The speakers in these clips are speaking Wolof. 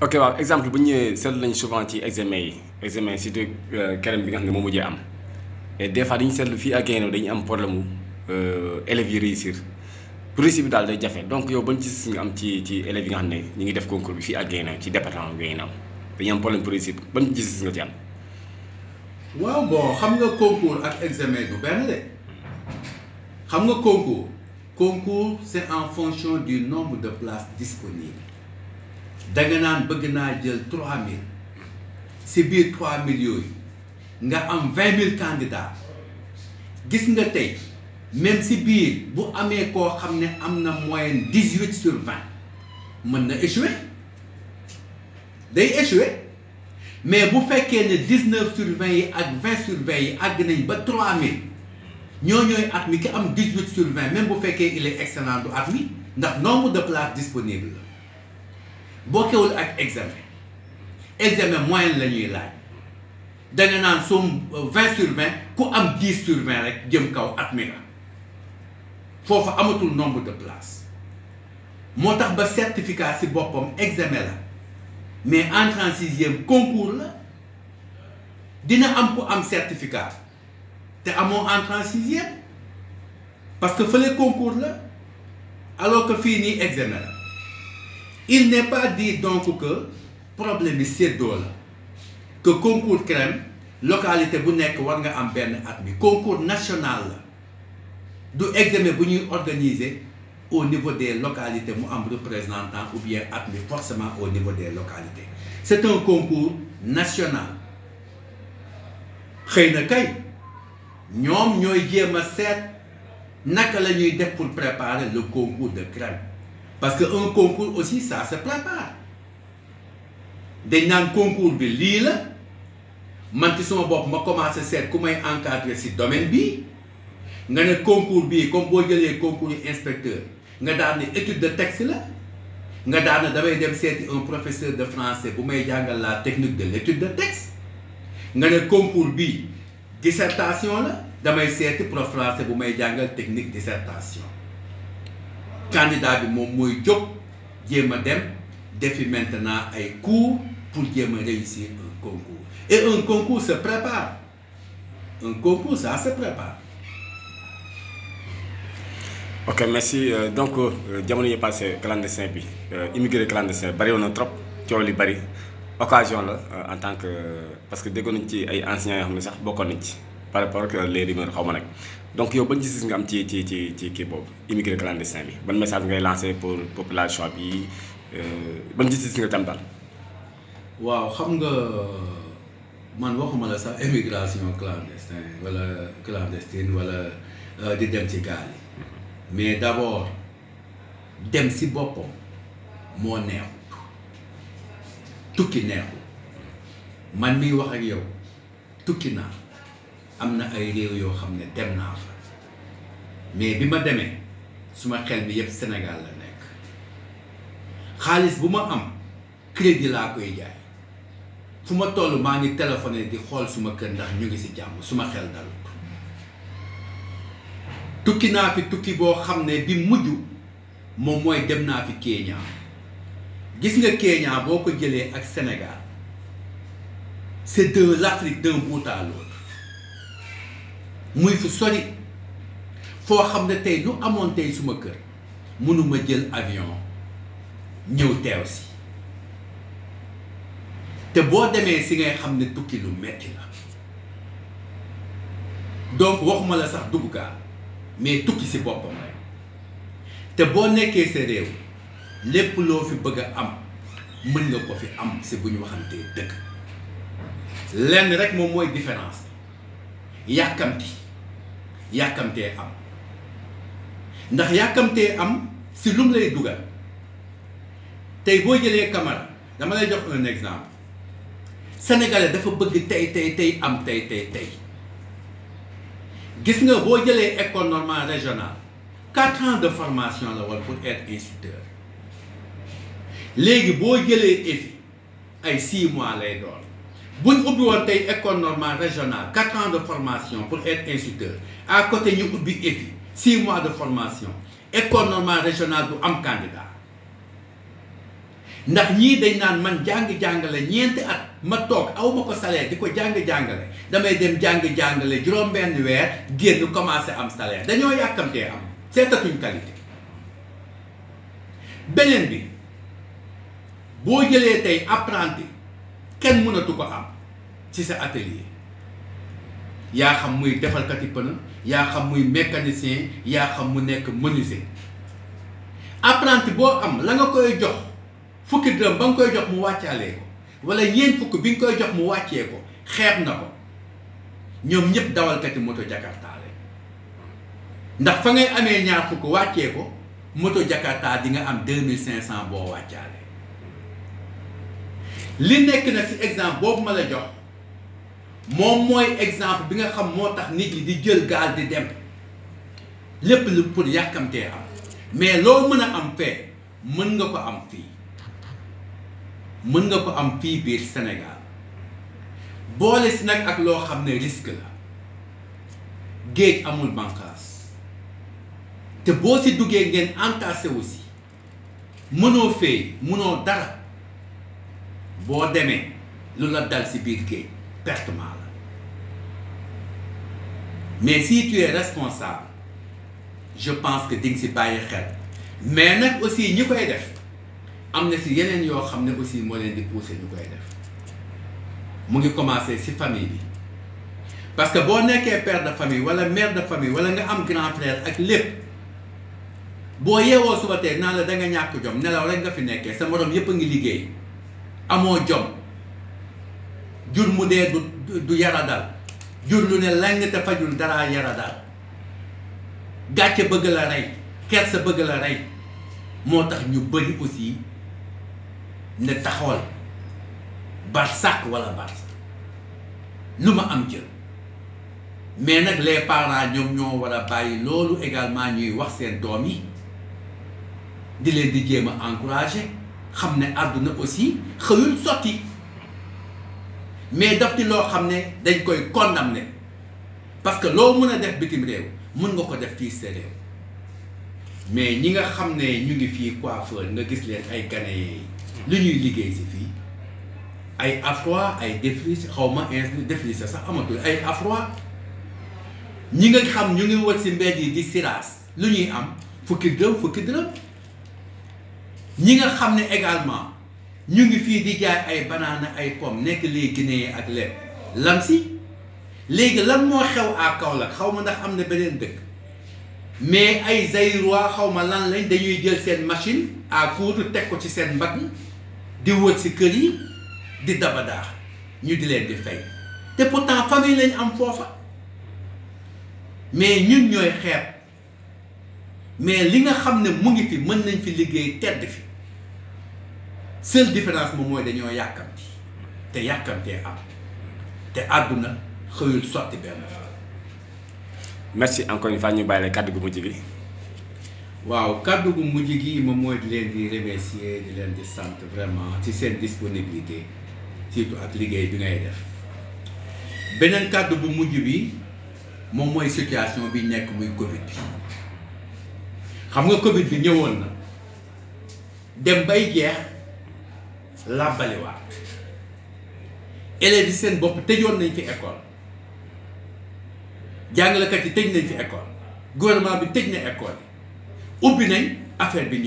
ok waaw exemple bu ñu ñëwee seetlu nañ souvent ci examen surtout keneen bi nga xam ne moo mujjee am et des fois dañuy seetlu fii ak Guinée dañuy am problème mu élèves yi réussir pour réussir bi daal day jafe donc yow ban gis nga am ci élèves yi nga xam ne ñu ngi def concours bi fii ak Guinée ci département Guinée dañuy am problème pour réussir ban gis nga ci am. waaw bon xam nga concours ak examen du benn de xam nga concours c'est en fonction du nombre de places disponibles danga naan bëgg naa jël 3000 si biir 3000 yooyu nga am 20 000 candidats gis nga tey même si biir bu amee koo xam ne am na moyenne 18 sur 20 mën na échouer day échouer mais bu fekkee ne 19 sur 20 yi ak 20 sur 20 yi àgg nañ ba 3000 ñooy admis ki am 18 sur 20 même bu fekkee il est excellent du admis ndax nombre de places disponibles la bokkewul ak examen moyenne la ñuy laaj danga naan soom 20 sur 20 ku am 10 sur 20 rek jëm kaw admis nga foofu amatul nombre de places moo tax ba certificat ci boppam examen la mais entrée en sixième concours la dina am ku am certificat te amoo entrée en sixième parce que fële concours la alors que fii nii examen la il n'est pas dit donc que problème bi séddoo la que concours crème localité bu nekk war nga am benn admis concours national la du examen bu ñuy organiser au niveau des localités mu am représentant ou bien admis forcément au niveau des localités c'est un concours national xëy na kay ñoom ñooy jéem a seet naka la ñuy def pour préparer le concours de crème parce que un concours aussi ça se prépare dañ naan concours bi lii la man ci sama bopp ma commencé seet ku may encadrer ci domaine bi nga ne concours bii comme boo jëlee concours inspecteur nga daan ne étude de texte la nga daan ne damay dem seeti un professeur de français bu may jàngal la technique de l'étude de texte nga ne concours bii dissertation la damay seeti prof français bu may jàngal technique dissertation candidat bi moom mooy jóg jéem a dem defi maintenant ay cours pour jéem a réussir un concours et un concours se prépare un concours ça se prépare. ok merci donc jamono yi passé clandestin bi immigré clandestin bari woon na trop coow li bari occasion la en tant que parce que déggoon nañ ci ay enseignants yoo xam ne sax bokkoon nañ ci par rapport ak les rumeurs xaw ma nag donc yow ban gis nga am ci kii boobu immigré clandestin bi ban message ngay lancé pour population bi ban gis nga tam daal. waaw xam nga man waxuma la sax immigration clandestine wala di dem ci gaal yi mais d'abord dem ci boppam moo neexut tukki neexut man miy wax ak yow tukki naa am na ay réew yoo xam ne dem naa fa mais bi ma demee suma xel mi yépp Sénégal la nekk xaalis bu ma am crédit laa koy jaay fu ma toll maa ngi téléphoné di xool suma kër ndax ñu ngi ci jàmm suma xel dalut tukki naa fi tukki boo xam ne bi mujj moom mooy dem naa fi Kenya gis nga Kenya boo ko jëlee ak Sénégal c'est de l'Afrique d'un bout à l'autre muy fu sori foo xam ne tey lu amoon tey suma kër mënuma jël avion ñëw teew si te boo demee si ngay xam ne tukki lu metti la donc waxuma la sax dugg gaal mais tukki si boppam rek te boo nekkee sa réew lépp loo fi bëgg a am mën nga ko fi am si bu ñu waxantee dëgg lenn rek moom mooy différence yàkkamtee am ndax yàkkamtee am si lu mu lay dugal tey boo jëlee Camara dama lay jox un exemple sénégalais dafa bëgg tey am tey gis nga boo jëlee école normale régionale 4 ans de formation la war pour être instituteur léegi boo jëlee EFI ay 6 mois lay doon buñ ubbi woon tey école normale régionale 4 ans de formation pour être instituteur à côté ñu ubbi EFI 6 mois de formation école normale régionale du am candidat ndax ñii dañ naan man jàng-jàngale ñeenti at ma toog aw ma ko salaire di ko jàng-jàngale damay dem jàng-jàngale juróom-benn weer génn commencé am salaire dañoo yàkkamtee am seetatuñ qualité. beneen bi boo jëlee tey apprenti kenn mënatu ko am ci sa atelier yaa xam muy defalkati pneu yaa xam muy mécanicien yaa xam mu nekk menuisier apprenti boo am la nga koy jox fukki dërëm ba nga koy jox mu wàccaalee ko wala ñeent fukk bi nga koy jox mu wàccee ko xeeb na ko ñoom ñëpp dawalkati moto Jakarta la ndax fa ngay amee ñaar fukk wàccee ko moto Jakarta di nga am 2500 boo wàccaale li nekk na ci exemple boobu ma la jox moom mooy exemple bi nga xam moo tax nit ñi di jël gaal di dem lépp lu pour yàkkamtee am mais loo mën a am fee mën nga ko am fii mën nga ko am fii biir Sénégal boole si nag ak loo xam ne risque la géej amul bànqaas te boo si duggee ngeen entassé aussi mënoo fee mënoo dara boo demee lu la dal si biir géej pertement la mais si tu es responsable je pense que di nga si bàyyi xel mais nag aussi ñi koy def am na si yeneen yoo xam ne aussi moo leen di pousser ñu koy def mu ngi commencer si famille bi parce que boo nekkee père de famille wala mère de famille wala nga am grand frère ak lépp boo yeewoo suba tey naan la da nga ñàkk jom nelaw rek nga fi nekkee sa morom yépp a ngi liggéey amoo jom jur mu dee du yara dal jur lu ne lang te fajul dara yara dal gàcce bëgg la rey kersa bëgg la rey moo tax ñu bëri aussi ne taxawal barsàq wala barsa lu ma am jël mais nag les parents ñoom ñoo war a bàyyi loolu également ñuy wax seen doom yi di leen di jéem a encourager xam ne àdduna aussi xëyul sotti mais daf di loo xam ne dañ koy condamner parce que loo mën a def bitim réew mën nga ko def fii sa réew mais ñi nga xam ne ñu ngi fii coiffeur nga gis leen ay Ghanéens lu ñuy liggéey si fii ay afro ay défrisé xaw ma défrisé sax amatul ay afro ñi nga xam ñu ngi wër si mbedd yi di siraas lu ñuy am fukki dërëm ñi nga xam ne également ñu ngi fii di jaay ay banaana ay pomme nekk les Guinéens ak lépp lam si léegi lan moo xew à Kaolack xaw ma ndax am na beneen dëkk mais ay Zaïrois xaw ma lan lañ dañuy jël seen machine à coudre teg ko ci seen mbagg di wër si kër yi di dabadaax ñu di leen di fay te pourtant famille lañ am foofa mais ñun ñooy xeeb mais li nga xam ne mu ngi fi mën nañ fi liggéey tedd fi seule différence moom mooy dañoo yàkkamti te yàkkamtee am te àdduna xëyul sotti benn fa. merci encore une fois ñu bàyyi la kàddu gu mujj gi. waaw kàddu gu mujj gi moom mooy di leen di remercier di leen di sant vraiment ci seen disponibilité surtout ak liggéey bi ngay def beneen kàddu bu mujj bi moom mooy situation bi nekk muy Covid bi xam nga Covid bi ñëwoon na dem bay jeex làbbaliwaat élèves yi seen bopp tëjoon nañ fi école jàngalekat yi tëj nañ fi école gouvernement bi tëj na école yi ubbi nañ affaire bi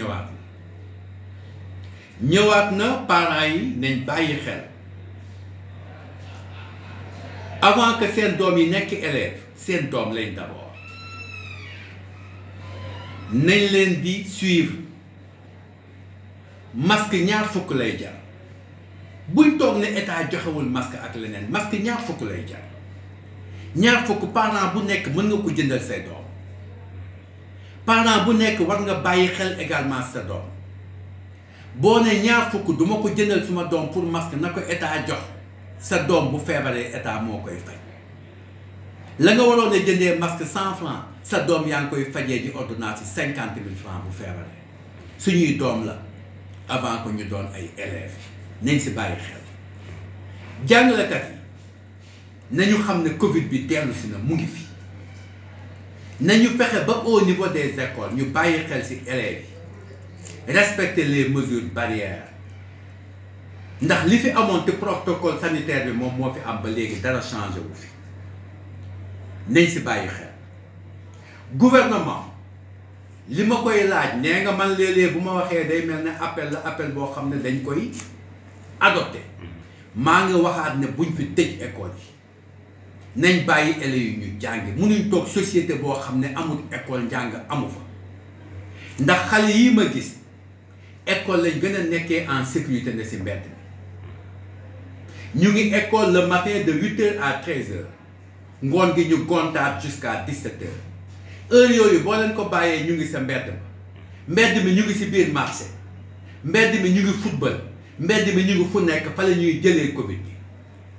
ñëwaat na parents yi nañ bàyyi xel avant que seen doom yi nekk élève seen doom lañ d'abord nañ leen di suivre masque ñaar fukk lay jar buñ toog ne état joxewul masque ak leneen masque ñaar fukk lay jar ñaar fukk parent bu nekk mën nga ko jëndal say doom parent bu nekk war nga bàyyi xel également sa doom boo ne ñaar fukk duma ko jëndal suma doom pour masque na ko état jox sa doom bu feebaree état moo koy faj la nga waroon a jëndee masque 100 francs sa doom yaa ngi koy fajee ji ordonnance 50 000 francs bu feebaree suñuy doom la avant que ñu doon ay élèves nañ si bàyyi xel jàngalekat yi nañu xam ne Covid bi dellu si na mu ngi fi nañu fexe ba au niveau des écoles ñu bàyyi xel si élèves yi respecter les mesures barrières ndax li fi amoon te protocole sanitaire bi moom moo fi am ba léegi dara changé wu fi nañ si bàyyi xel gouvernement li ma koy laaj nee nga man léeg-léeg bu ma waxee day mel ne appel la appel boo xam ne dañ koy adopté maa ngi waxaat ne buñ fi tëj école yi nañ bàyyi élèves yi ñu jàngi munuñ toog société boo xam ne amul école njàng amu fa ndax xale yi ma gis école lañ gën a nekkee en sécurité ne si mbedd mi ñu ngi école le matin de 8h à 13h ngoon gi ñu gontaat jusqu'à 17h heure yooyu boo leen ko bàyyee ñu ngi sa mbedd mi ñu ngi si biir marché mbedd mi ñu ngi football mbedd mi ñu ngi fu nekk fa la ñuy jëlee Covid bi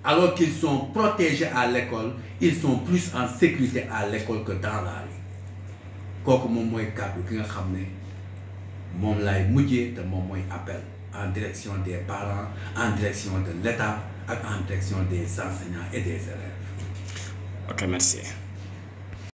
alors qu'ils sont protégés à l'école ils sont plus en sécurité à l'école que dans la rue kooku moom mooy kàddu ki nga xam ne moom laay mujjee te moom mooy appel en direction des parents en direction de l'État ak en direction des enseignants et des élèves. Ok, merci.